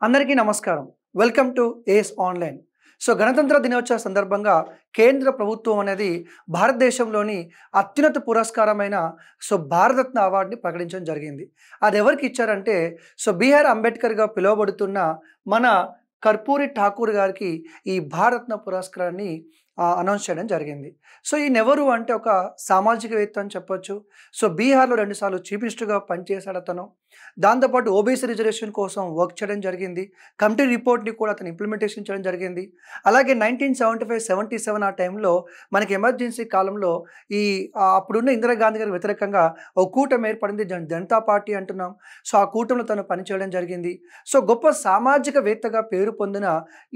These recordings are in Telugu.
అందరికీ నమస్కారం. Welcome to Ace Online. గణతంత్ర దినోత్సవ సందర్భంగా కేంద్ర ప్రభుత్వం అనేది భారతదేశంలోని అత్యున్నత పురస్కారమైన భారతరత్న అవార్డుని ప్రకటించడం జరిగింది. అది ఎవరికి ఇచ్చారంటే బీఆర్ అంబేద్కర్గా పిలువబడుతున్న మన కర్పూరి ఠాకూర్ గారికి ఈ భారతరత్న పురస్కారాన్ని అనౌన్స్ చేయడం జరిగింది. ఈయనెవరు అంటే ఒక సామాజికవేత్త అని చెప్పొచ్చు. బీహార్లో 2 సార్లు చీఫ్ మినిస్టర్గా పనిచేశాడు అతను. దాంతోపాటు ఓబీసీ రిజర్వేషన్ కోసం వర్క్ చేయడం జరిగింది. కమిటీ రిపోర్ట్ని కూడా అతను ఇంప్లిమెంటేషన్ చేయడం జరిగింది. అలాగే 1975-77 ఆ టైంలో మనకి ఎమర్జెన్సీ కాలంలో అప్పుడున్న ఇందిరాగాంధీ గారికి వ్యతిరేకంగా ఒక కూటమి ఏర్పడింది, జనతా పార్టీ అంటున్నాం. ఆ కూటమిలో తను పనిచేయడం జరిగింది. గొప్ప సామాజికవేత్తగా పేరు పొందిన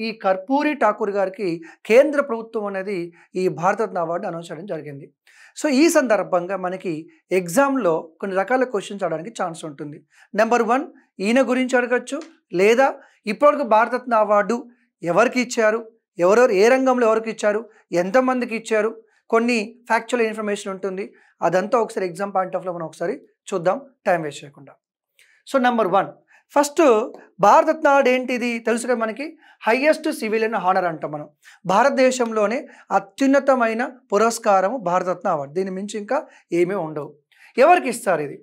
ఈ కర్పూరి ఠాకూర్ గారికి కేంద్ర ప్రభుత్వం అనేది ఈ భారతరత్న అవార్డు అనౌన్స్ చేయడం జరిగింది. ఈ సందర్భంగా మనకి ఎగ్జామ్లో కొన్ని రకాల క్వశ్చన్స్ అడగడానికి ఛాన్స్ ఉంటుంది. నెంబర్ 1 ఈయన గురించి అడగచ్చు, లేదా ఇప్పటివరకు భారతరత్న అవార్డు ఎవరికి ఇచ్చారు, ఎవరెవరు ఏ రంగంలో ఎవరికి ఇచ్చారు, ఎంతమందికి ఇచ్చారు, కొన్ని ఫ్యాక్చువల్ ఇన్ఫర్మేషన్ ఉంటుంది. అదంతా ఒకసారి ఎగ్జామ్ పాయింట్ ఆఫ్ లో మనం ఒకసారి చూద్దాం, టైం వేస్ట్ చేయకుండా. నెంబర్ 1 ఫస్ట్ భారతరత్న అవార్డు ఏంటిది తెలుసు కదా మనకి. హైయెస్ట్ సివిలియన్ హానర్ అంటాం మనం. భారతదేశంలోనే అత్యున్నతమైన పురస్కారం భారతరత్న అవార్డు. దీని మించి ఇంకా ఏమీ ఉండవు. ఎవరికి ఇస్తారు ఇది?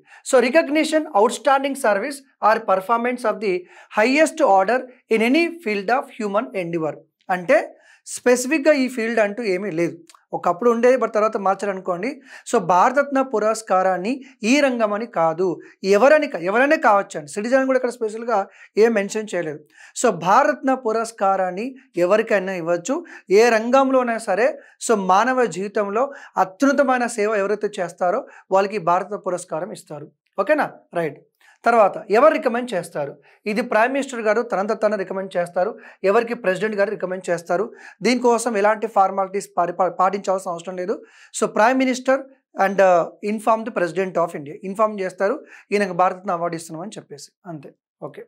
Recognition outstanding service or performance of the highest order in any field of human endeavour. అంటే స్పెసిఫిక్గా ఈ ఫీల్డ్ అంటూ ఏమీ లేదు. ఒకప్పుడు ఉండేది, బట్ తర్వాత మార్చారనుకోండి. భారతరత్న పురస్కారాన్ని ఈ రంగం అని కాదు, ఎవరైనా కావచ్చు అండి. సిటిజన్ కూడా ఇక్కడ స్పెషల్గా ఏం మెన్షన్ చేయలేదు. భారతరత్న పురస్కారాన్ని ఎవరికైనా ఇవ్వచ్చు, ఏ రంగంలోనైనా సరే. మానవ జీవితంలో అత్యున్నతమైన సేవ ఎవరైతే చేస్తారో వాళ్ళకి భారతరత్న పురస్కారం ఇస్తారు. ఓకేనా? రైట్. తర్వాత ఎవరు రికమెండ్ చేస్తారు? ఇది ప్రైమ్ మినిస్టర్ గారు తనంత తను రికమెండ్ చేస్తారు. ఎవరికి? ప్రెసిడెంట్ గారు రికమెండ్ చేస్తారు. దీనికోసం ఎలాంటి ఫార్మాలిటీస్ పాటించాల్సిన అవసరం లేదు. Prime minister and inform the president of India inform చేస్తారు, ఈయనకు భారతరత్న అవార్డు ఇస్తున్నామని చెప్పేసి. అంతే. ఓకే.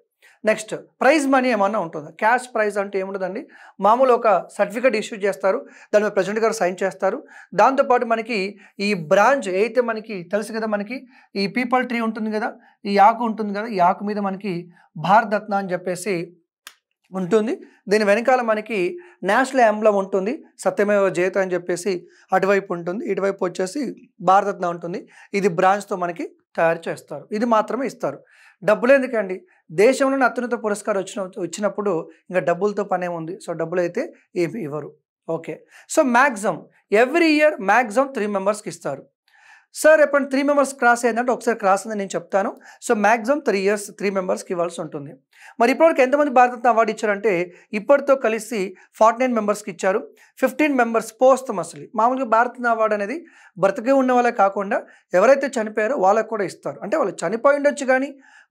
నెక్స్ట్, ప్రైజ్ మనీ ఏమన్నా ఉంటుందా? క్యాష్ ప్రైజ్ అంటే ఏముండదండి. మామూలు ఒక సర్టిఫికేట్ ఇష్యూ చేస్తారు, దాని మీద ప్రెసిడెంట్ గారు సైన్ చేస్తారు. దాంతోపాటు మనకి ఈ బ్రాంచ్ అయితే మనకి తెలుసు కదా, మనకి ఈ పీపల్ ట్రీ ఉంటుంది కదా, ఈ ఆకు ఉంటుంది కదా, ఈ ఆకు మీద మనకి భారతరత్న అని చెప్పేసి ఉంటుంది. దీని వెనకాల మనకి నేషనల్ ఎంబ్లమ్ ఉంటుంది, సత్యమేవ జయతే అని చెప్పేసి అటువైపు ఉంటుంది, ఇటువైపు వచ్చేసి భారతరత్న ఉంటుంది. ఇది బ్రాంచ్తో మనకి తయారు చేస్తారు. ఇది మాత్రమే ఇస్తారు. డబ్బులు ఎందుకండి? దేశంలోనే అత్యున్నత పురస్కారం వచ్చినప్పుడు ఇంకా డబ్బులతో పనే ఉంది. డబ్బులు అయితే ఏమి ఇవ్వరు. Okay. Maximum every year maximum 3 మెంబర్స్కి ఇస్తారు. సార్ ఎప్పుడు 3 మెంబర్స్ క్రాస్ అయిందంటే ఒకసారి క్రాస్ అయిందని నేను చెప్తాను. మ్యాక్సిమం 3 మెంబర్స్కి ఇవ్వాల్సి ఉంటుంది. మరి ఇప్పటివరకు ఎంతమంది భారతరత్న అవార్డు ఇచ్చారంటే ఇప్పటితో కలిసి 49 మెంబర్స్కి ఇచ్చారు. 15 మెంబర్స్ పోస్టమస్లీ. మామూలుగా భారతరత్న అవార్డు అనేది బ్రతికే ఉన్న వాళ్ళే కాకుండా ఎవరైతే చనిపోయారో వాళ్ళకు కూడా ఇస్తారు. అంటే వాళ్ళు చనిపోయి ఉండొచ్చు, కానీ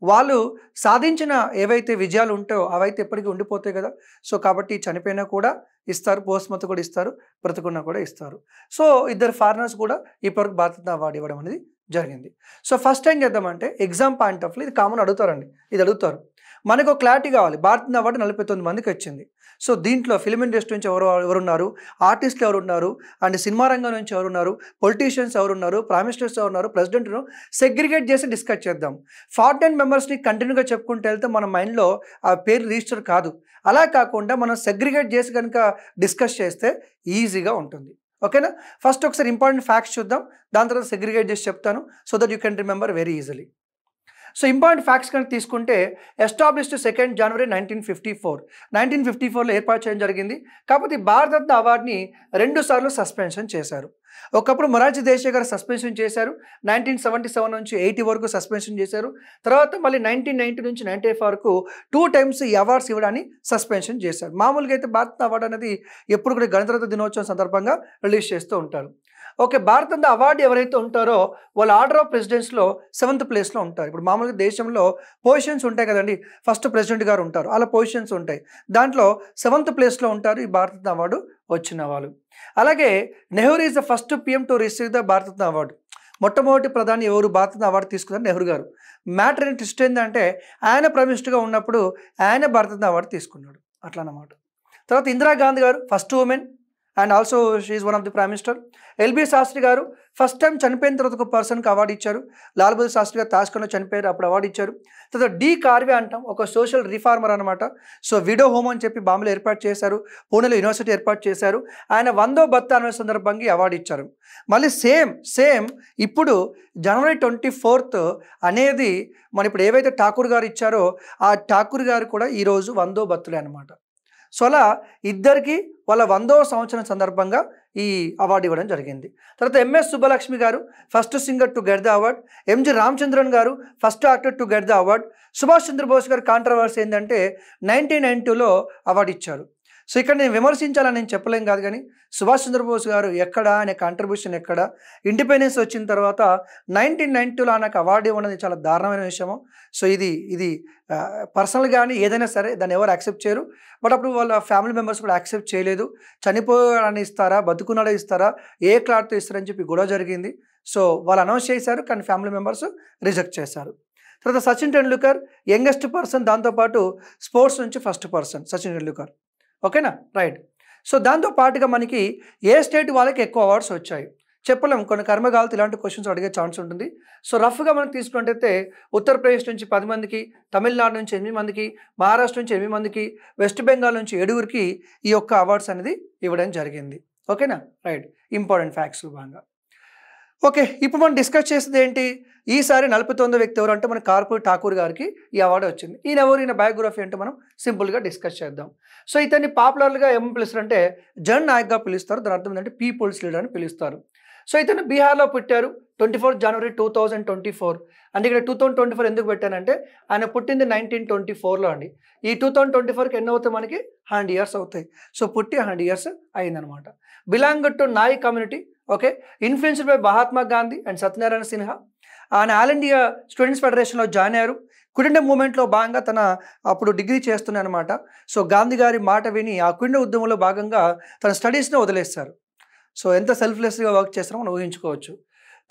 వాళ్ళు సాధించిన ఏవైతే విజయాలు ఉంటాయో అవైతే ఎప్పటికీ ఉండిపోతాయి కదా. కాబట్టి చనిపోయినా కూడా ఇస్తారు, పోస్ట్మర్టం కూడా ఇస్తారు, బ్రతుకున్నా కూడా ఇస్తారు. 2 ఫారినర్స్ కూడా ఇప్పటివరకు భారతరత్న అవార్డు ఇవ్వడం అనేది జరిగింది. ఫస్ట్ ఏం చేద్దామంటే ఎగ్జామ్ పాయింట్ ఆఫ్ వ్యూ ఇది కామన్ అడుగుతారండి. ఇది అడుగుతారు. మనకు క్లారిటీ కావాలి. భారతరత్న అవార్డు 49 మందికి వచ్చింది. దీంట్లో ఫిల్మ్ ఇండస్ట్రీ నుంచి ఎవరున్నారు, ఆర్టిస్టులు ఎవరున్నారు, అండ్ సినిమా రంగం నుంచి ఎవరున్నారు, పొలిటీషియన్స్ ఎవరున్నారు, ప్రైమ్ మినిస్టర్స్ ఎవరున్నారు, ప్రెసిడెంట్ను సెగ్రిగేట్ చేసి డిస్కస్ చేద్దాం. 49 మెంబర్స్ని కంటిన్యూగా చెప్పుకుంటూ వెళ్తే మన మైండ్లో ఆ పేరు రిజిస్టర్ కాదు. అలా కాకుండా మనం సెగ్రిగేట్ చేసి కనుక డిస్కస్ చేస్తే ఈజీగా ఉంటుంది. ఓకేనా? ఫస్ట్ ఒకసారి ఇంపార్టెంట్ ఫ్యాక్ట్స్ చూద్దాం, దాని తర్వాత సెగ్రిగేట్ చేసి చెప్తాను, so that you can remember very easily. Important facts కనుక తీసుకుంటే ఎస్టాబ్లిష్డ్ 2 జనవరి 1954లో ఏర్పాటు చేయడం జరిగింది. కాకపోతే భారతరత్న అవార్డుని 2 సార్లు సస్పెన్షన్ చేశారు. ఒకప్పుడు మొరార్జీ దేశాయ్ గారు సస్పెన్షన్ చేశారు. 1977 నుంచి 80 వరకు సస్పెన్షన్ చేశారు. తర్వాత మళ్ళీ 1990 నుంచి 95 వరకు 2 టైమ్స్ ఈ అవార్డ్స్ ఇవ్వడాన్ని సస్పెన్షన్ చేశారు. మామూలుగా అయితే భారతరత్న అవార్డు అనేది ఎప్పుడు కూడా గణతంత్ర దినోత్సవం సందర్భంగా రిలీజ్ చేస్తూ ఉంటారు. ఓకే. భారతరత్న అవార్డు ఎవరైతే ఉంటారో వాళ్ళు ఆర్డర్ ఆఫ్ ప్రెసిడెంట్స్లో 7th ప్లేస్లో ఉంటారు. ఇప్పుడు మామూలుగా దేశంలో పొజిషన్స్ ఉంటాయి కదండి. ఫస్ట్ ప్రెసిడెంట్ గారు ఉంటారు, అలా పొజిషన్స్ ఉంటాయి. దాంట్లో 7th ప్లేస్లో ఉంటారు ఈ భారతరత్న అవార్డు వచ్చిన వాళ్ళు. అలాగే Nehru is the first PM to receive the Bharat Ratna award. మొట్టమొదటి ప్రధాని ఎవరు భారతరత్న అవార్డు తీసుకున్నారు? నెహ్రూ గారు. మ్యాటర్ ఏంటి, ట్విస్ట్ ఏంటంటే ఆయన ప్రైమ్ మినిస్టర్గా ఉన్నప్పుడు ఆయన భారతరత్న అవార్డు తీసుకున్నాడు. అట్లా అన్నమాట. తర్వాత ఇందిరాగాంధీ గారు first woman and also she is one of the prime minister. LB Shastri గారు ఫస్ట్ టైం చనిపోయిన తర్వాత ఒక పర్సన్కి అవార్డు ఇచ్చారు. లాల్ బహదూర్ శాస్త్రి గారు తాష్కండ్లో చనిపోయారు, అప్పుడు అవార్డు ఇచ్చారు. తర్వాత డి కార్వే అంటాం, ఒక సోషల్ రిఫార్మర్ అనమాట. సో విడో హోమ్ అని చెప్పి బాంబేలో ఏర్పాటు చేశారు, పూణేలో యూనివర్సిటీ ఏర్పాటు చేశారు. ఆయన 100వ బర్త్ యానివర్సరీ సందర్భంగా అవార్డు ఇచ్చారు. మళ్ళీ సేమ్ ఇప్పుడు జనవరి 24th అనేది మన ఇప్పుడు ఏవైతే ఠాకూర్ గారు ఇచ్చారో ఆ ఠాకూర్ గారు కూడా ఈరోజు 100వ బర్త్డే అనమాట. సో అలా ఇద్దరికి వాళ్ళ 100వ సంవత్సరం సందర్భంగా ఈ అవార్డు ఇవ్వడం జరిగింది. తర్వాత ఎంఎస్ సుబ్బలక్ష్మి గారు first singer to get the award, MG Ramachandran గారు first actor to get the award. Subhash Chandra Bose గారు కాంట్రవర్సీ ఏంటంటే 1992లో అవార్డు ఇచ్చారు. సో ఇక్కడ నేను విమర్శించాలని నేను చెప్పలేం కాదు, కానీ సుభాష్ చంద్రబోస్ గారు ఎక్కడ, ఆయన కాంట్రిబ్యూషన్ ఎక్కడ, ఇండిపెండెన్స్ వచ్చిన తర్వాత 1992లో ఆయనకు అవార్డు ఇవ్వడం చాలా దారుణమైన విషయము. సో ఇది పర్సనల్గాని ఏదైనా సరే దాన్ని ఎవరు యాక్సెప్ట్ చేయరు. బట్ అప్పుడు వాళ్ళ ఫ్యామిలీ మెంబర్స్ కూడా యాక్సెప్ట్ చేయలేదు. చనిపోయాడని ఇస్తారా, బతుకున్నాడే ఇస్తారా, ఏ క్లాట్తో ఇస్తారని చెప్పి గొడవ జరిగింది. సో వాళ్ళు అనౌన్స్ చేశారు, కానీ ఫ్యామిలీ మెంబర్స్ రిజెక్ట్ చేశారు. తర్వాత సచిన్ టెండూల్కర్ యంగెస్ట్ పర్సన్, దాంతోపాటు స్పోర్ట్స్ నుంచి ఫస్ట్ పర్సన్ సచిన్ టెండూల్కర్. ఓకేనా, రైట్. సో దాంతో పాటుగా మనకి ఏ స్టేట్ వాళ్ళకి ఎక్కువ అవార్డ్స్ వచ్చాయి చెప్పలేము, కొన్ని కర్మగాలతో ఇలాంటి క్వశ్చన్స్ అడిగే ఛాన్స్ ఉంటుంది. సో రఫ్గా మనం తీసుకున్నట్టయితే ఉత్తరప్రదేశ్ నుంచి 10 మందికి, తమిళనాడు నుంచి 8 మందికి, మహారాష్ట్ర నుంచి 8 మందికి, వెస్ట్ బెంగాల్ నుంచి 7గురికి ఈ యొక్క అవార్డ్స్ అనేది ఇవ్వడం జరిగింది. ఓకేనా, రైట్. ఇంపార్టెంట్ ఫ్యాక్ట్స్ భాగంగా. ఓకే, ఇప్పుడు మనం డిస్కస్ చేసేది ఏంటి, ఈసారి 49వ వ్యక్తి ఎవరు అంటే మన కర్పూరి ఠాకూర్ గారికి ఈ అవార్డు వచ్చింది. ఈయన బయోగ్రఫీ అంటే మనం సింపుల్గా డిస్కస్ చేద్దాం. సో ఇతన్ని పాపులర్గా ఏం పిలుస్తారంటే జన్ నాయక్గా పిలుస్తారు. దాని అర్థం ఏంటంటే పీపుల్స్ లీడర్ అని పిలుస్తారు. సో ఇతను బీహార్లో పుట్టారు 24 జనవరి 2024. అంటే ఇక్కడ 2024 ఎందుకు పెట్టానంటే ఆయన పుట్టింది 1924లో అండి. ఈ 2024కి ఎన్ని అవుతాయి, మనకి 100 years అవుతాయి. సో పుట్టి 100 years అయిందనమాట. Belong to Nai community. Okay, influenced by Mahatma Gandhi and Satyanarayan Sinha. ఆయన ఆల్ ఇండియా స్టూడెంట్స్ ఫెడరేషన్లో జాయిన్ అయ్యారు. క్విట్ ఇండియా మూవ్మెంట్లో భాగంగా తన అప్పుడు డిగ్రీ చేస్తున్నాయి అనమాట. సో గాంధీ గారి మాట విని ఆ క్విట్ ఇండియా ఉద్యమంలో భాగంగా తన స్టడీస్ని వదిలేస్తారు. సో ఎంత సెల్ఫ్లెస్గా వర్క్ చేస్తారో మనం ఊహించుకోవచ్చు.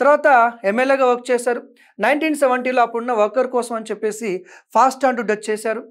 తర్వాత ఎమ్మెల్యేగా వర్క్ చేశారు. 1970లో అప్పుడున్న వర్కర్ కోసం అని చెప్పేసి ఫాస్ట్ ఆన్ టు డచ్ చేశారు.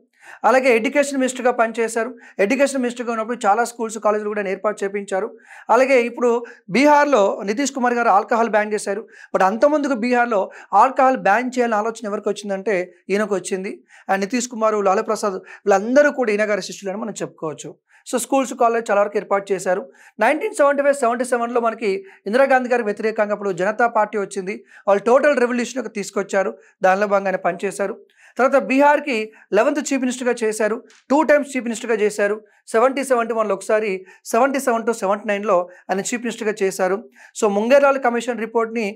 అలాగే ఎడ్యుకేషన్ మినిస్టర్గా పనిచేశారు. ఎడ్యుకేషన్ మినిస్టర్గా ఉన్నప్పుడు చాలా స్కూల్స్, కాలేజీలు కూడా ఏర్పాటు చేయించారు. అలాగే ఇప్పుడు బీహార్లో నితీష్ కుమార్ గారు ఆల్కహాల్ బ్యాన్ చేశారు. బట్ అంతమందికి బీహార్లో ఆల్కహాల్ బ్యాన్ చేయాలని ఆలోచన ఎవరికి వచ్చిందంటే ఈయనకు వచ్చింది. అండ్ నితీష్ కుమార్, లాలూ ప్రసాద్ వీళ్ళందరూ కూడా ఈయన గారి శిష్యులని మనం చెప్పుకోవచ్చు. సో స్కూల్స్, కాలేజ్ చాలా వరకు ఏర్పాటు చేశారు. 1975-77లో మనకి ఇందిరాగాంధీ గారికి వ్యతిరేకంగా అప్పుడు జనతా పార్టీ వచ్చింది. వాళ్ళు టోటల్ రెవల్యూషన్ తీసుకొచ్చారు. దానిలో భాగంగానే పనిచేశారు. తర్వాత బీహార్కి 11th చీఫ్ మినిస్టర్గా చేశారు. 2 times చీఫ్ మినిస్టర్గా చేశారు. 70-71లో ఒకసారి, 77-79లో ఆయన చీఫ్ మినిస్టర్గా చేశారు. సో ముంగేరాల్ కమిషన్ రిపోర్ట్ని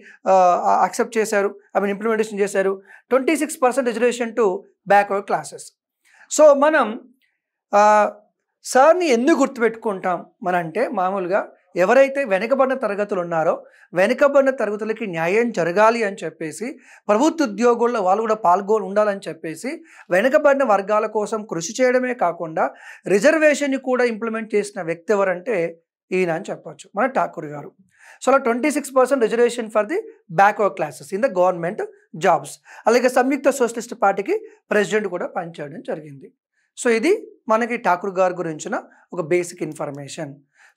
యాక్సెప్ట్ చేశారు, ఇంప్లిమెంటేషన్ చేశారు. 26% reservation to backward classes. So మనం సార్ని ఎందుకు గుర్తుపెట్టుకుంటాం అంటే మామూలుగా ఎవరైతే వెనుకబడిన తరగతులు ఉన్నారో వెనుకబడిన తరగతులకి న్యాయం జరగాలి అని చెప్పేసి, ప్రభుత్వ ఉద్యోగుల్లో వాళ్ళు కూడా పాల్గొని ఉండాలని చెప్పేసి వెనుకబడిన వర్గాల కోసం కృషి చేయడమే కాకుండా రిజర్వేషన్ని కూడా ఇంప్లిమెంట్ చేసిన వ్యక్తి ఎవరంటే ఈయన అని చెప్పొచ్చు, మన ఠాకూర్ గారు. సో అలా 26% reservation for the backward classes in the government jobs. అలాగే సంయుక్త సోషలిస్ట్ పార్టీకి ప్రెసిడెంట్ కూడా పనిచేయడం జరిగింది. సో ఇది మనకి ఠాకూర్ గారి గురించిన ఒక బేసిక్ ఇన్ఫర్మేషన్.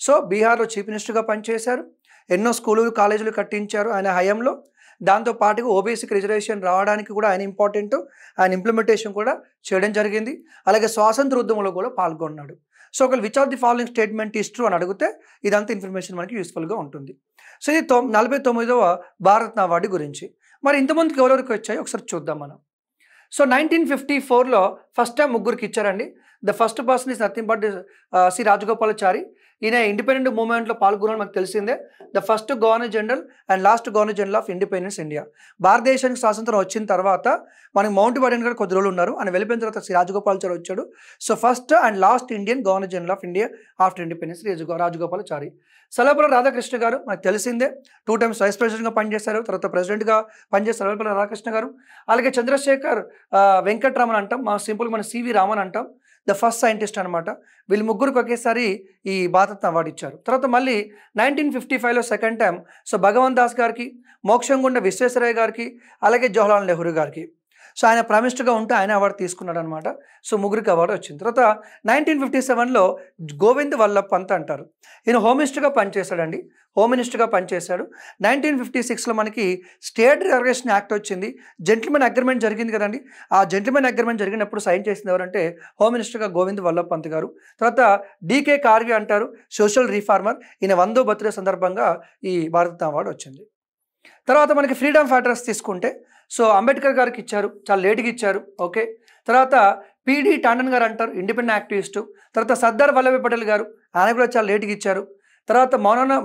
సో బీహార్లో చీఫ్ మినిస్టర్గా పనిచేశారు. ఎన్నో స్కూలు, కాలేజీలు కట్టించారు ఆయన హయాంలో. దాంతోపాటుగా ఓబీసీకి రిజర్వేషన్ రావడానికి కూడా ఆయన ఇంపార్టెంట్, ఆయన ఇంప్లిమెంటేషన్ కూడా చేయడం జరిగింది. అలాగే స్వాతంత్ర ఉద్యమంలో కూడా పాల్గొన్నాడు. సో ఒకవేళ which of the following statement is true అని అడిగితే ఇదంతా ఇన్ఫర్మేషన్ మనకి యూస్ఫుల్గా ఉంటుంది. సో ఇది 49వ భారతరత్న అవార్డు గురించి. మరి ఇంతమందికి ఎవరెవరికి వచ్చాయో ఒకసారి చూద్దాం మనం. సో 1954లో ఫస్ట్ టైం ముగ్గురికి ఇచ్చారండి. The first person is nothing but C Rajagopalachari. ఈయన ఇండిపెండెంట్ మూవ్మెంట్లో పాల్గొనడం మనకు తెలిసిందే. The first governor general and last governor general of independence India. భారతదేశానికి స్వాతంత్రం వచ్చిన తర్వాత మనకి మౌంట్ బాటన్ గారు కొద్ది రోజులు ఉన్నారు. ఆయన వెళ్ళిపోయిన తర్వాత శ్రీ రాజగోపాలాచారి వచ్చాడు. So first and last Indian governor general of India after independence Rajagopalachari. Sarvepalli Radhakrishna గారు మనకు తెలిసిందే, 2 times వైస్ ప్రెసిడెంట్గా పనిచేశారు. తర్వాత ప్రెసిడెంట్గా పనిచేస్తారు సర్వేపల్లి రాధాకృష్ణ గారు. అలాగే చంద్రశేఖర్ వెంకట్రామన్ అంటాం, సింపుల్ మన సివి రామన్ అంటాం, ద ఫస్ట్ సైంటిస్ట్ అనమాట. వీళ్ళు ముగ్గురికి ఒకేసారి ఈ భారతరత్న అవార్డు ఇచ్చారు. తర్వాత మళ్ళీ 1955లో second time so Bhagwant Das గారికి, మోక్షంగుండ విశ్వేశ్వరయ్య గారికి, అలాగే జవహర్లాల్ నెహ్రూ గారికి. సో ఆయన ప్రైమ్ మినిస్టర్గా ఉంటే ఆయన అవార్డు తీసుకున్నాడు అనమాట. సో ముగ్గురికి అవార్డు వచ్చింది. తర్వాత 1957లో గోవింద్ వల్లభ్ పంత్ అంటారు. ఈయన హోమ్ మినిస్టర్గా పనిచేశాడండి. హోమ్ మినిస్టర్గా పనిచేశాడు. 1956లో మనకి స్టేట్ రిజర్వేషన్ యాక్ట్ వచ్చింది. జెంటిల్మెన్ అగ్రిమెంట్ జరిగింది కదండి. ఆ జెంటిల్మెన్ అగ్రిమెంట్ జరిగినప్పుడు సైన్ చేసింది ఎవరంటే హోమ్ మినిస్టర్గా గోవింద్ వల్లభ్ పంత్ గారు. తర్వాత డీకే కార్వి అంటారు, సోషల్ రిఫార్మర్. ఈయన 100వ బర్త్డే సందర్భంగా ఈ భారతరత్న అవార్డు వచ్చింది. తర్వాత మనకి ఫ్రీడమ్ ఫైటర్స్ తీసుకుంటే సో అంబేద్కర్ గారికి ఇచ్చారు, చాలా లేట్గా ఇచ్చారు. ఓకే. తర్వాత పిడి టాండన్ గారు అంటారు, ఇండిపెండెంట్ యాక్టివిస్టు. తర్వాత సర్దార్ వల్లభాయ్ పటేల్ గారు, ఆయన కూడా చాలా లేట్గా ఇచ్చారు. తర్వాత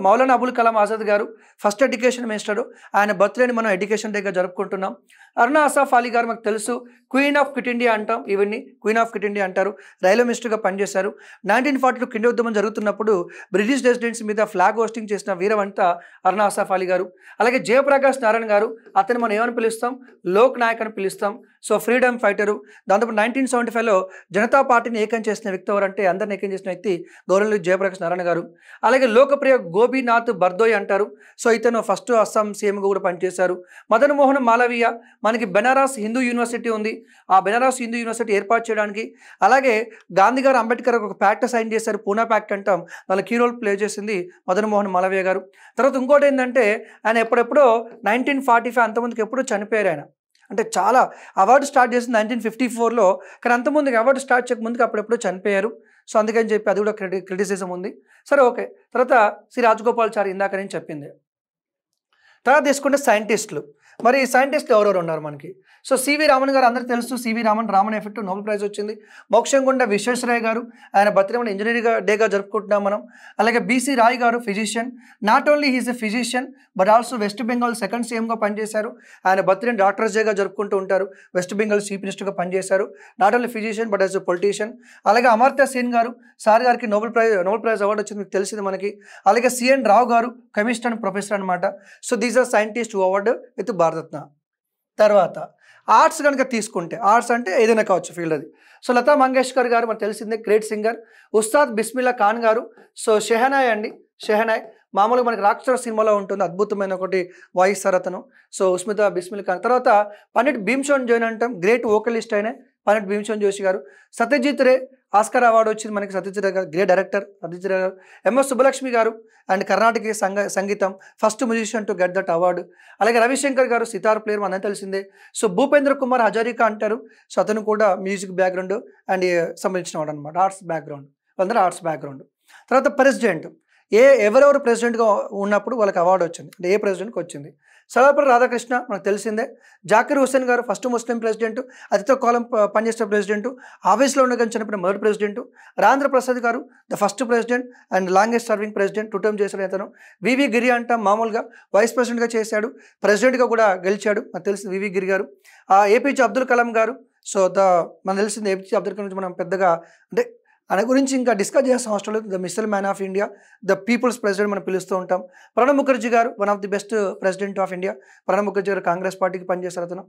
మౌలానా అబుల్ కలాం ఆజాద్ గారు, ఫస్ట్ ఎడ్యుకేషన్ మినిస్టరు. ఆయన బర్త్డేని మనం ఎడ్యుకేషన్ డేగా జరుపుకుంటున్నాం. అరుణా అసాఫ్ అలీ గారు మనకు తెలుసు, క్వీన్ ఆఫ్ క్విట్ ఇండియా అంటాం. ఇవన్నీ క్వీన్ ఆఫ్ క్విట్ ఇండియా అంటారు. రైల్వే మినిస్టర్గా పనిచేశారు. 1942 కిండి ఉద్యమం జరుగుతున్నప్పుడు బ్రిటిష్ రెసిడెన్సీ మీద ఫ్లాగ్ హోస్టింగ్ చేసిన వీరవంత అరుణా అసాఫ్ అలీ గారు. అలాగే జయప్రకాష్ నారాయణ గారు, అతను మనం ఏమని పిలుస్తాం, లోక్ నాయక్ అని పిలుస్తాం. So freedom fighter. దాంతోపాటు 1975లో జనతా పార్టీని ఏకం చేసిన వ్యక్తి ఎవరంటే అందరిని ఏకం చేసిన వ్యక్తి గౌరవనీయులు జయప్రకాష్ నారాయణ గారు. అలాగే లోకప్రియ గోపీనాథ్ బర్దోయ్ అంటారు. సో ఇతను ఫస్ట్ అస్సాం సీఎంగా కూడా పనిచేశారు. మదన్ మోహన్ మాలవీయ, మనకి బెనారస్ హిందూ యూనివర్సిటీ ఉంది. ఆ బెనారస్ హిందూ యూనివర్సిటీ ఏర్పాటు చేయడానికి అలాగే గాంధీ గారు అంబేద్కర్ ఒక ప్యాక్ట్ సైన్ చేశారు, పూనా ప్యాక్ట్ అంటాం. దానిలో కీ రోల్ ప్లే చేసింది మదన్ మోహన్ మాలవీయ గారు. తర్వాత ఇంకోటి ఏంటంటే ఆయన ఎప్పుడెప్పుడో 1945 అంతమందికి ఎప్పుడో చనిపోయారు ఆయన. అంటే చాలా అవార్డు స్టార్ట్ చేసింది 1954లో, కానీ అంతమందికి అవార్డు స్టార్ట్ చేయకముందుకు అప్పుడెప్పుడో చనిపోయారు. సో అందుకని చెప్పి అది కూడా క్రిటిసిజం ఉంది. సరే ఓకే. తర్వాత శ్రీ రాజగోపాల్చారి ఇందాక నేను చెప్పింది. తర్వాత తీసుకుంటే సైంటిస్టులు. మరి సైంటిస్టులు ఎవరెవరు ఉన్నారు మనకి? సో సివి రామన్ గారు అందరికీ తెలుసు. CV Raman effect Nobel prize వచ్చింది. మోక్షంగుండ విశ్వేశ్వరయ్య గారు, ఆయన బర్త్డే ఇంజనీరింగ్ డేగా జరుపుకుంటున్నాం మనం. అలాగే బీసీ రాయ్ గారు physician. Not only he's a physician but also west Bengal second సీఎంగా పనిచేశారు. ఆయన బర్త్డే డాక్టర్స్ డేగా జరుపుకుంటూ ఉంటారు. వెస్ట్ బెంగాల్ చీఫ్ మినిస్టర్గా పనిచేశారు. Not only physician but as a politician. అలాగే అమర్త్య సేన్ గారు, సార్ గారికి నోబెల్ ప్రైజ్ అవార్డు వచ్చింది, మీకు తెలిసింది మనకి. అలాగే సిఎన్ రావు గారు, కెమిస్ట్ అండ్ ప్రొఫెసర్ అనమాట. So these are scientist who award with Bharat Ratna. తర్వాత ఆర్ట్స్ కనుక తీసుకుంటే, ఆర్ట్స్ అంటే ఏదైనా కావచ్చు ఫీల్డ్ అది. సో లతా మంగేష్కర్ గారు మనకు తెలిసిందే, గ్రేట్ సింగర్. ఉస్తాద్ బిస్మిల్లా ఖాన్ గారు. సో షెహనాయ్ అండి, షెహనాయ్ మామూలుగా మనకి రాక్షస సినిమాలో ఉంటుంది, అద్భుతమైన ఒకటి వాయిస్ సార్ అతను. సో ఉస్మితా బిస్మిల్లా ఖాన్. తర్వాత పండిట్ భీమ్సేన్ జోన్ అంటాం, గ్రేట్ వోకలిస్ట్ అయిన పండిట్ భీమ్సేన్ జోషి గారు. సత్యజిత్ రే, ఆస్కార్ అవార్డు వచ్చింది మనకి సత్యజిత్ రే గారు, గ్రేట్ డైరెక్టర్ సత్యజిత్ రే గారు. ఎంఎస్ సుబ్బలక్ష్మి గారు అండ్ కర్ణాటక సంగీతం, first musician to get that award. అలాగే రవిశంకర్ గారు సితార్ ప్లేయర్ మనందరికీ తెలిసిందే. సో భూపేంద్ర కుమార్ హజారికా అంటారు. సో అతను కూడా మ్యూజిక్ బ్యాక్గ్రౌండ్ అండ్ సంబంధించిన వాడు అనమాట, ఆర్ట్స్ బ్యాక్గ్రౌండ్. అందరూ ఆర్ట్స్ బ్యాక్గ్రౌండ్. తర్వాత ప్రెసిడెంట్, ఎవరెవరు ప్రెసిడెంట్గా ఉన్నప్పుడు వాళ్ళకి అవార్డు వచ్చింది అంటే ఏ ప్రెసిడెంట్కి వచ్చింది. సర్వపల్లి రాధాకృష్ణ మనకు తెలిసిందే. జాకిర్ హుస్సేన్ గారు ఫస్ట్ ముస్లిం ప్రెసిడెంట్, అతితో కాలం పనిచేసిన ప్రెసిడెంట్, ఆఫీస్లో ఉండగానే చనిపోయిన మొదటి ప్రెసిడెంట్. రాజేంద్ర ప్రసాద్ గారు the first president and longest serving president, 2 term చేశాడు అతను. వివి గిరి అంటాం, మామూలుగా వైస్ ప్రెసిడెంట్గా చేశాడు, ప్రెసిడెంట్గా కూడా గెలిచాడు, నాకు తెలిసింది వివి గిరి గారు. ఏపీజే అబ్దుల్ కలాం గారు. సో మనకు తెలిసింది ఏపీజే అబ్దుల్ కలాం మనం పెద్దగా అంటే ఆయన గురించి ఇంకా డిస్కస్ చేసిన అవసరం లేదు. The missile man of India, the people's president మనం పిలుస్తూ ఉంటాం. ప్రణబ్ ముఖర్జీ గారు one of the best president of India. Pranab Mukherjee గారు కాంగ్రెస్ పార్టీకి పనిచేశారు, అతను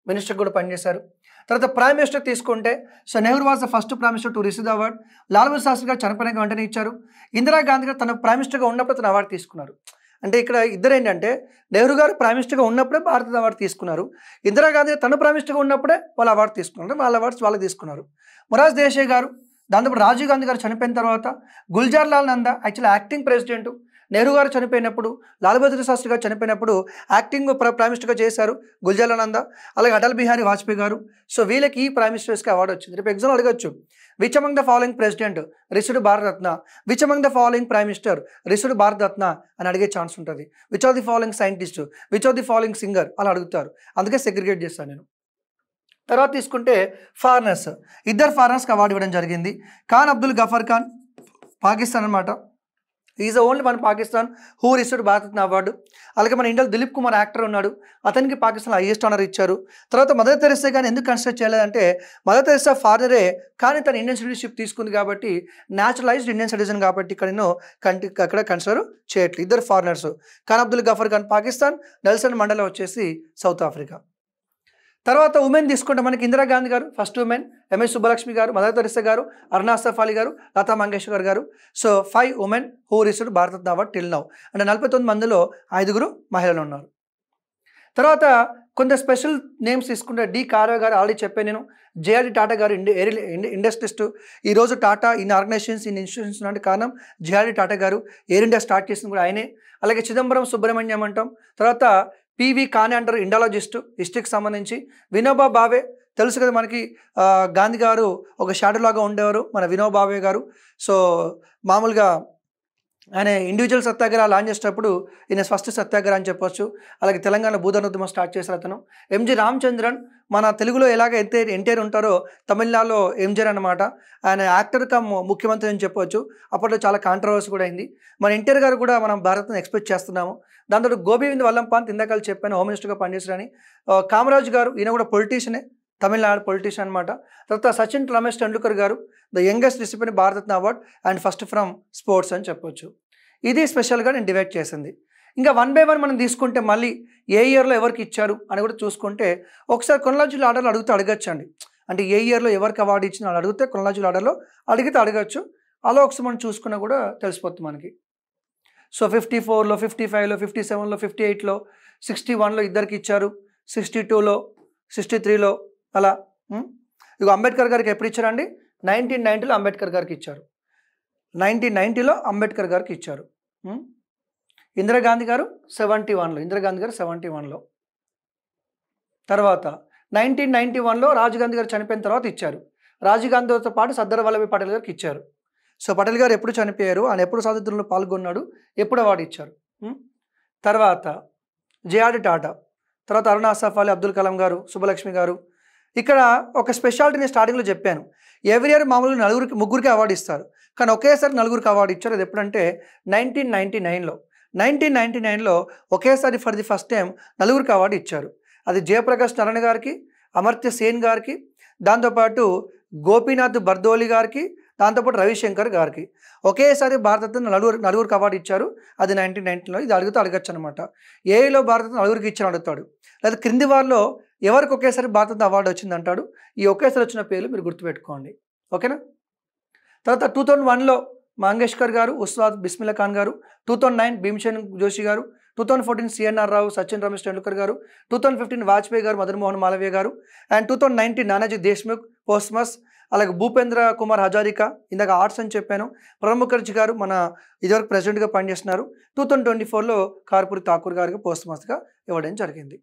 మినిస్టర్ కూడా పనిచేశారు. తర్వాత ప్రైమ్ మినిస్టర్ తీసుకుంటే so Nehru was the first prime minister to receive the award. Lal Bahadur Shastri గారు చనిపోయిన వెంటనే ఇచ్చారు. ఇందిరాగాంధీ గారు తన ప్రైమ్ మినిస్టర్గా ఉన్నప్పుడు తన అవార్డు తీసుకున్నారు. అంటే ఇక్కడ ఇద్దరు ఏంటంటే నెహ్రూ గారు ప్రైమ్ మినిస్టర్గా ఉన్నప్పుడే భారత అవార్డు తీసుకున్నారు. ఇందిరాగాంధీ తన ప్రైమ్ మినిస్టర్గా ఉన్నప్పుడే వాళ్ళు అవార్డు తీసుకున్నారు, వాళ్ళ అవార్డ్స్ వాళ్ళకి తీసుకున్నారు. మొరార్జీ దేశాయ్ గారు, దాంతోపాటు రాజీవ్ గాంధీ గారు చనిపోయిన తర్వాత Gulzar Lal Nanda actually acting president. Nehru గారు చనిపోయినప్పుడు, లాల్ బహదూర్ శాస్త్రి గారు చనిపోయినప్పుడు యాక్టింగ్ ప్రైమ్ మినిస్టర్గా చేశారు గుల్జార్ లాల్ నందా. అలాగే అటల్ బిహారీ వాజ్పేయి గారు. సో వీళ్ళకి ఈ ప్రైమ్ మినిస్టర్స్కి అవార్డు వచ్చింది. రేపు ఎగ్జామ్ అడగచ్చు, which among the following president received Bharat Ratna, which among the following prime minister received Bharat Ratna అని అడిగే ఛాన్స్ ఉంటుంది. Which are the following scientist, which are the following singer అలా అడుగుతారు, అందుకే సెగ్రిగేట్ చేస్తాను నేను. తర్వాత తీసుకుంటే ఫారినర్స్, ఇద్దరు ఫారినర్స్కి అవార్డు ఇవ్వడం జరిగింది. ఖాన్ అబ్దుల్ గఫర్ ఖాన్, పాకిస్తాన్ అనమాట. ఈజ్ ఓన్లీ మన Pakistan who received Bharat Ratna award. అలాగే మన ఇండియాలో దిలీప్ కుమార్ యాక్టర్ ఉన్నాడు, అతనికి పాకిస్తాన్ హైయెస్ట్ ఆనర్ ఇచ్చారు. తర్వాత మదర్ తెరెసా కానీ ఎందుకు కన్సిడర్ చేయలేదంటే మదర్ తెరెసా ఫాదరే, కానీ తను ఇండియన్ సిటిజన్షిప్ తీసుకుంది కాబట్టి న్యాచురలైజ్డ్ ఇండియన్ సిటిజన్ కాబట్టి ఇక్కడ నేను అక్కడ కన్సిడర్ చేయట్లేదు. ఇద్దరు foreigners, Khan Abdul Gafar Khan Pakistan, Nelson Mandela వచ్చేసి సౌత్ ఆఫ్రికా. తర్వాత ఉమెన్ తీసుకుంటే మనకి ఇందిరాగాంధీ గారు ఫస్ట్ ఉమెన్, ఎంఎస్ సుబ్బలక్ష్మి గారు, మదర్ తెరెసా గారు, అరుణా అసాఫ్ అలీ గారు, లతా మంగేష్కర్ గారు. So 5 women who received Bharat Ratna award till now. అంటే 49 మందిలో 5 మహిళలు ఉన్నారు. తర్వాత కొంత స్పెషల్ నేమ్స్ తీసుకుంటే డి కార్వే గారు ఆల్రెడీ చెప్పాను నేను. జేఆర్‌డి టాటా గారు ఇండస్ట్రియలిస్ట్. ఈరోజు టాటా ఇన్ని ఆర్గనైజేషన్స్, ఇన్ని ఇన్స్టిట్యూషన్స్ ఉన్నందుకు కారణం జేఆర్‌డి టాటా గారు. ఎయిర్ ఇండియా స్టార్ట్ చేసింది కూడా ఆయనే. అలాగే చిదంబరం సుబ్రహ్మణ్యం అంటాం. తర్వాత పివి కానే అంటారు, ఇండాలజిస్టు, హిస్టరీకి సంబంధించి. వినోబా భావే తెలుసు కదా మనకి. గాంధీ గారు ఒక షాడో లాగా ఉండేవారు మన వినోబా భావే గారు. సో మామూలుగా ఆయన ఇండివిజువల్ సత్యాగ్రహ లాంచ్ చేసేటప్పుడు ఈయన ఫస్ట్ సత్యాగ్రహ అని చెప్పొచ్చు. అలాగే తెలంగాణ భూధన ఉద్యమం స్టార్ట్ చేశారు అతను. ఎంజి రామచంద్రన్ మన తెలుగులో ఎలాగ ఎన్టీఆర్ ఉంటారో తమిళనాడులో ఎంజిఆర్ అనమాట. ఆయన యాక్టర్ కమ్ ముఖ్యమంత్రి అని చెప్పొచ్చు. అప్పట్లో చాలా కాంట్రవర్సీ కూడా అయింది. మన ఎన్టీఆర్ గారు కూడా మనం భారత్ని ఎక్స్పెక్ట్ చేస్తున్నాము. దాంతో గోబింద్ వల్లంపాంత్ ఇందాక చెప్పాను హోమ్ మినిస్టర్గా పనిచేశారని. కామరాజ్ గారు ఈయన కూడా పొలిటీషియనే, తమిళనాడు పొలిటీషియన్ అనమాట. తర్వాత సచిన్ రమేష్ టెండూల్కర్ గారు the youngest recipient Bharat Ratna award and first from sports అని చెప్పొచ్చు. ఇది స్పెషల్గా నేను డివైడ్ చేసింది. ఇంకా వన్ బై వన్ మనం తీసుకుంటే మళ్ళీ ఏ ఇయర్లో ఎవరికి ఇచ్చారు అని కూడా చూసుకుంటే ఒకసారి క్రొనాలజికల్ ఆర్డర్లో అడగచ్చండి. అంటే ఏ ఇయర్లో ఎవరికి అవార్డు ఇచ్చిన వాళ్ళు అడిగితే క్రొనాలజికల్ ఆర్డర్లో అడగచ్చు. అలా ఒకసారి మనం చూసుకున్నా కూడా తెలిసిపోతుంది మనకి. సో 54లో, 55లో, 57లో, 58లో, 61లో ఇద్దరికి ఇచ్చారు, 62లో, 63లో అలా. ఇక అంబేద్కర్ గారికి ఎప్పుడు ఇచ్చారండి? 1990లో అంబేద్కర్ గారికి ఇచ్చారు. 1990లో అంబేద్కర్ గారికి ఇచ్చారు. ఇందిరాగాంధీ గారు 71లో. తర్వాత 1991లో రాజీవ్ గాంధీ గారు చనిపోయిన తర్వాత ఇచ్చారు. రాజీవ్ గాంధీతో పాటు సర్దార్ వల్లభాయ్ పటేల్ గారికి ఇచ్చారు. సో పటేల్ గారు ఎప్పుడు చనిపోయారు, ఆయన ఎప్పుడు స్వాతంత్రంలో పాల్గొన్నాడు, ఎప్పుడు అవార్డు ఇచ్చారు. తర్వాత జేఆర్‌డి టాటా, తర్వాత అరుణ్ ఆసఫ్ అలీ, అబ్దుల్ కలాం గారు, సుబ్బలక్ష్మి గారు. ఇక్కడ ఒక స్పెషాలిటీ నేను స్టార్టింగ్లో చెప్పాను. ఎవ్రీ ఇయర్ మామూలుగా ముగ్గురికి అవార్డు ఇస్తారు. కానీ ఒకేసారి నలుగురికి అవార్డు ఇచ్చారు. అది ఎప్పుడంటే 1999లో. 1999లో ఒకేసారి ఫర్ ది ఫస్ట్ టైం నలుగురికి అవార్డు ఇచ్చారు. అది జయప్రకాష్ నారాయణ గారికి, అమర్త్య సేన్ గారికి, దాంతోపాటు గోపీనాథ్ బర్దోలి గారికి, దాంతోపాటు రవిశంకర్ గారికి ఒకేసారి భారతరత్న నలుగురికి అవార్డు ఇచ్చారు. అది 1990లో. ఇది అడగచ్చు అనమాట. ఏలో భారతరత్న నలుగురికి ఇచ్చిన అడుగుతాడు. లేదా క్రింది వారిలో ఎవరికి ఒకేసారి భారతరత్న అవార్డు వచ్చింది అంటాడు. ఈ ఒకేసారి వచ్చిన పేర్లు మీరు గుర్తుపెట్టుకోండి. ఓకేనా? తర్వాత 2001లో మంగేష్కర్ గారు, ఉస్తాద్ బిస్మిల్లా ఖాన్ గారు, 2009 భీమ్సేన్ జోషి గారు, 2014 సిఎన్ఆర్ రావు, సచిన్ రమేష్ టెండూల్కర్ గారు, 2015 వాజ్పేయి గారు, మదన్ మోహన్ మాలవీయ గారు, అండ్ 2019 నానాజీ దేశ్ముఖ్ పోస్ట్మస్, అలాగే భూపేంద్ర కుమార్ హజారికా, ఇందాక ఆర్ట్స్ అని చెప్పాను, ప్రణబ్ ముఖర్జీ గారు మన ఇదివరకు ప్రెసిడెంట్గా పనిచేస్తున్నారు. 2024లో కార్పూరి ఠాకూర్ గారికి పోస్ట్మస్గా ఇవ్వడం జరిగింది.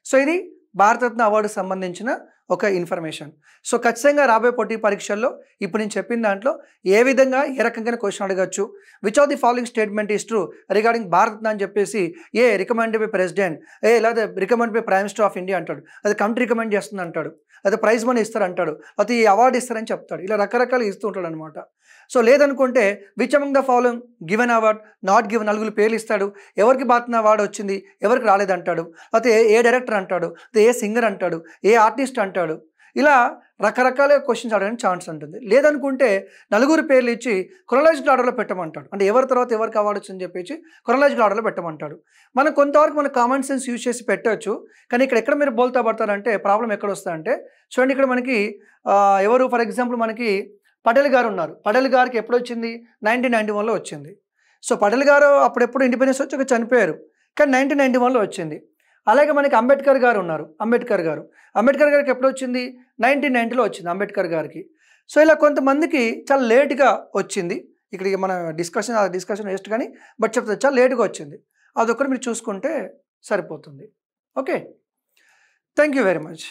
సో ఇది భారతరత్న అవార్డుకు సంబంధించిన ఒక ఇన్ఫర్మేషన్. సో ఖచ్చితంగా రాబోయే పోటీ పరీక్షల్లో ఇప్పుడు నేను చెప్పిన దాంట్లో ఏ విధంగా ఏ రకంగా క్వశ్చన్ అడగచ్చు. Which of the following statement is true regarding Bharat Ratna అని చెప్పేసి రికమెండెడ్ బై ప్రెసిడెంట్, లేదా recommend by prime minister of India అంటాడు, అది కంట్రీ రికమెండ్ చేస్తుంది అంటాడు, లేదా ప్రైజ్ మనీ ఇస్తారు అంటాడు, లేకపోతే ఈ అవార్డు ఇస్తారని చెప్తాడు. ఇలా రకరకాలు ఇస్తూ ఉంటాడు అనమాట. సో లేదనుకుంటే which among the following given award not given, నలుగురు పేర్లు ఇస్తాడు. ఎవరికి భారతరత్న అవార్డు వచ్చింది, ఎవరికి రాలేదంటాడు, లేకపోతే ఏ డైరెక్టర్ అంటాడు, లేకపోతే ఏ సింగర్ అంటాడు, ఏ ఆర్టిస్ట్ అంటాడు. ఇలా రకరకాల క్వశ్చన్స్ అడగడానికి ఛాన్స్ ఉంటుంది. లేదనుకుంటే నలుగురు పేర్లు ఇచ్చి క్రొనాలజికల్ ఆర్డర్లో పెట్టమంటాడు. అంటే ఎవరి తర్వాత ఎవరికి అవార్డు వచ్చిందని చెప్పేసి క్రొనాలజికల్ ఆర్డర్లో పెట్టమంటాడు. మనం కొంతవరకు మన కామన్ సెన్స్ యూజ్ చేసి పెట్టవచ్చు. కానీ ఎక్కడ మీరు బోల్తా పడతారంటే ప్రాబ్లం ఎక్కడ వస్తుందంటే చూడండి, ఇక్కడ మనకి ఎవరు ఫర్ ఎగ్జాంపుల్ మనకి పటేల్ గారు ఉన్నారు. పటేల్ గారికి ఎప్పుడు వచ్చింది? 1991లో వచ్చింది. సో పటేల్ గారు అప్పుడెప్పుడు ఇండిపెండెన్స్ వచ్చి చనిపోయారు, కానీ 1991లో వచ్చింది. అలాగే మనకి అంబేద్కర్ గారు ఉన్నారు. అంబేద్కర్ గారికి ఎప్పుడు వచ్చింది? 1990లో వచ్చింది అంబేద్కర్ గారికి. సో ఇలా కొంతమందికి చాలా లేట్గా వచ్చింది. ఇక్కడ మన డిస్కషన్ వేస్ట్ కానీ బట్ చెప్తే చాలా లేట్గా వచ్చింది. అదొక్కటి మీరు చూసుకుంటే సరిపోతుంది. Okay, thank you very much.